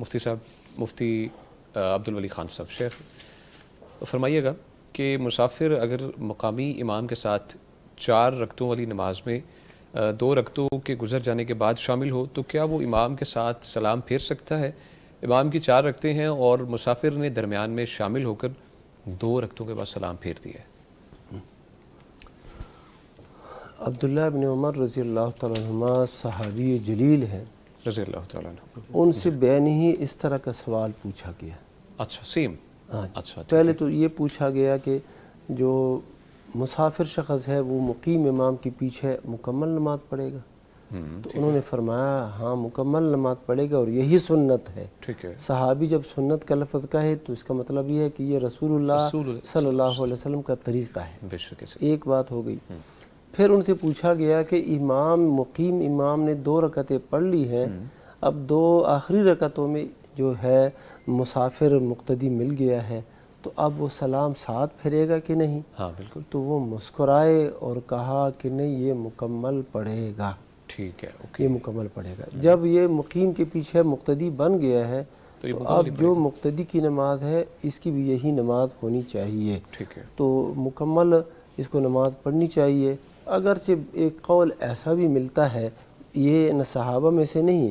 مفتی صاحب، مفتی عبدالولی خان صاحب، شیخ فرمائیے گا کہ مسافر اگر مقامی امام کے ساتھ 4 رکعتوں والی نماز میں 2 رکعتوں کے گزر جانے کے بعد شامل ہو تو کیا وہ امام کے ساتھ سلام پھیر سکتا ہے؟ امام کی 4 رکعتیں ہیں اور مسافر نے درمیان میں شامل ہو کر 2 رکعتوں کے بعد سلام پھیر دیا ہے۔ عبداللہ ابن عمر رضی اللہ تعالیٰ عنہما صحابی جلیل ہیں، رضی اللہ تعالیٰ عنہ۔ ان سے بین ہی اس طرح کا سوال پوچھا گیا۔ اچھا، سیم۔ ہاں، اچھا، پہلے تو یہ پوچھا گیا کہ جو مسافر شخص ہے وہ مقیم امام کے پیچھے مکمل نماز پڑھے گا؟ تو انہوں نے فرمایا ہاں مکمل نماز پڑھے گا اور یہی سنت ہے۔ ٹھیک ہے۔ صحابی جب سنت کا لفظ کہے تو اس کا مطلب یہ ہے کہ یہ رسول اللہ صلی اللہ علیہ وسلم کا طریقہ ہے۔ بے شک۔ ایک بات ہو گئی۔ پھر ان سے پوچھا گیا کہ مقیم امام نے 2 رکعتیں پڑھ لی ہیں، اب 2 آخری رکعتوں میں جو ہے مسافر مقتدی مل گیا ہے تو اب وہ سلام ساتھ پھیرے گا کہ نہیں؟ ہاں بالکل۔ تو وہ مسکرائے اور کہا کہ نہیں، یہ مکمل پڑھے گا۔ ٹھیک ہے، اوکے۔ یہ مکمل پڑھے گا۔ جب یہ مقیم کے پیچھے مقتدی بن گیا ہے تو اب جو مقتدی کی نماز ہے اس کی بھی یہی نماز ہونی چاہیے۔ ٹھیک ہے۔ تو مکمل اس کو نماز پڑھنی چاہیے۔ اگرچہ ایک قول ایسا بھی ملتا ہے، یہ نہ صحابہ میں سے نہیں،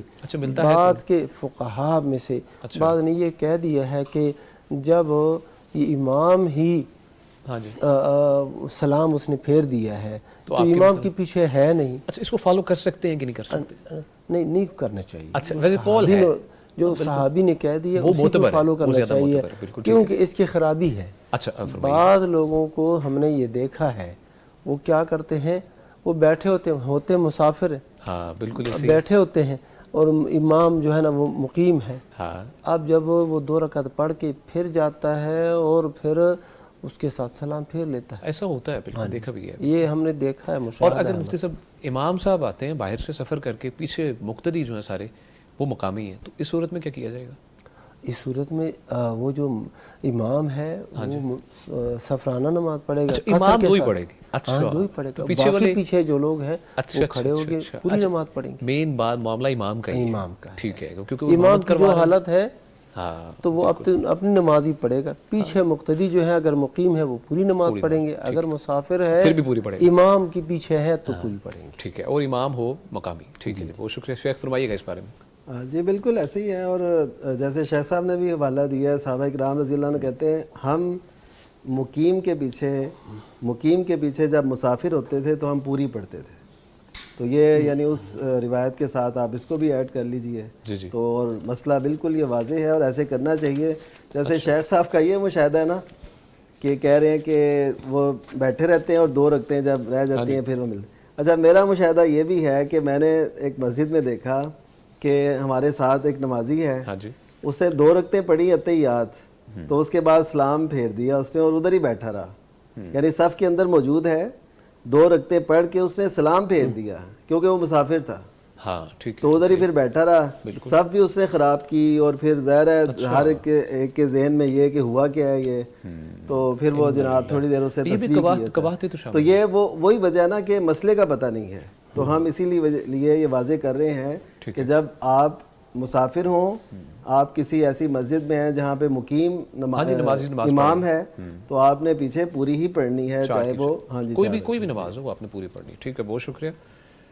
بعض کے فقہاء میں سے بعض نے یہ کہہ دیا ہے کہ جب یہ امام ہی سلام اس نے پھیر دیا ہے تو امام کے پیچھے ہے نہیں۔ اچھا، اس کو فالو کر سکتے ہیں کہ نہیں کر سکتے؟ نہیں کرنا چاہیے۔ اچھا، ویسے قول ہے جو صحابی نے کہہ دیا اسی کو فالو کرنا چاہیے، کیونکہ اس کی خرابی ہے۔ اچھا، بعض لوگوں کو ہم نے یہ دیکھا ہے وہ کیا کرتے ہیں، وہ بیٹھے ہوتے مسافر ہیں، ہاں بالکل بیٹھے ہوتے ہیں اور امام جو ہے نا وہ مقیم ہے۔ ہاں، اب جب وہ 2 رکعت پڑھ کے پھر جاتا ہے اور پھر اس کے ساتھ سلام پھیر لیتا ہے۔ ایسا ہوتا ہے، بالکل دیکھا بھی ہے، یہ ہم نے دیکھا ہے، مشاہدہ۔ اور اگر مفتی صاحب امام صاحب آتے ہیں باہر سے سفر کر کے، پیچھے مقتدی جو ہیں سارے وہ مقامی ہیں، تو اس صورت میں کیا کیا جائے گا؟ اس صورت میں وہ جو امام ہے وہ سفرانہ نماز پڑھے گا۔ امام 2 ہی پڑھے گی؟ اچھا، 2 ہی پڑھے گا، باقی پیچھے جو لوگ ہیں وہ کھڑے ہو گئے پوری نماز پڑھیں گے۔ مین بات معاملہ امام کا ہی ہے۔ امام کا، ٹھیک ہے، کیونکہ امام کی جو حالت ہے ہاں تو وہ اپنی نماز ہی پڑھے گا۔ پیچھے مقتدی جو ہے اگر مقیم ہے وہ پوری نماز پڑھیں گے، اگر مسافر ہے پھر بھی پوری پڑھیں گے، امام کے پیچھے ہے تو پوری پڑھیں گے۔ ٹھیک ہے، اور امام ہو مقامی۔ ٹھیک ہے، بہت شکریہ۔ شیخ فرمائیے گا اس بارے میں۔ جی بالکل ایسے ہی ہے، اور جیسے شیخ صاحب نے بھی حوالہ دیا ہے، صحابہ کرام رضی اللہ عنہ کہتے ہیں ہم مقیم کے پیچھے جب مسافر ہوتے تھے تو ہم پوری پڑھتے تھے۔ تو یہ یعنی اس روایت کے ساتھ آپ اس کو بھی ایڈ کر لیجئے۔ تو اور مسئلہ بالکل یہ واضح ہے اور ایسے کرنا چاہیے۔ جیسے شیخ صاحب کا یہ مشاہدہ ہے نا کہ کہہ رہے ہیں کہ وہ بیٹھے رہتے ہیں اور 2 رکعتیں جب رہ جاتی ہیں پھر وہ ملتے۔ اچھا، میرا مشاہدہ یہ بھی ہے کہ میں نے ایک مسجد میں دیکھا کہ ہمارے ساتھ ایک نمازی ہے، اس سے 2 رکعتیں پڑھی اتحیات، تو اس کے بعد سلام پھیر دیا اس نے اور ادھر ہی بیٹھا رہا، یعنی صف کے اندر موجود ہے، 2 رکعتیں پڑھ کے اس نے سلام پھیر دیا کیونکہ وہ مسافر تھا۔ ہاں ٹھیک ہے، تو ادھر ہی پھر بیٹھا رہا، صف بھی اس نے خراب کی، اور پھر ظاہر ہے ہر ایک کے ذہن میں یہ کہ ہوا کیا ہے یہ، تو پھر وہ جناب تھوڑی دیر اس سے تسبیح کی۔ تو یہ وہی وجہ ہے نا کہ مسئلے کا پتہ نہیں ہے، تو ہم اسی لیے یہ واضح کر رہے ہیں کہ جب آپ مسافر ہوں، آپ کسی ایسی مسجد میں ہیں جہاں پہ مقیم امام ہے، تو آپ نے پیچھے پوری ہی پڑھنی ہے، چاہے وہ کوئی بھی نماز ہو وہ آپ نے پوری پڑھنی ہے۔ ٹھیک ہے، بہت شکریہ۔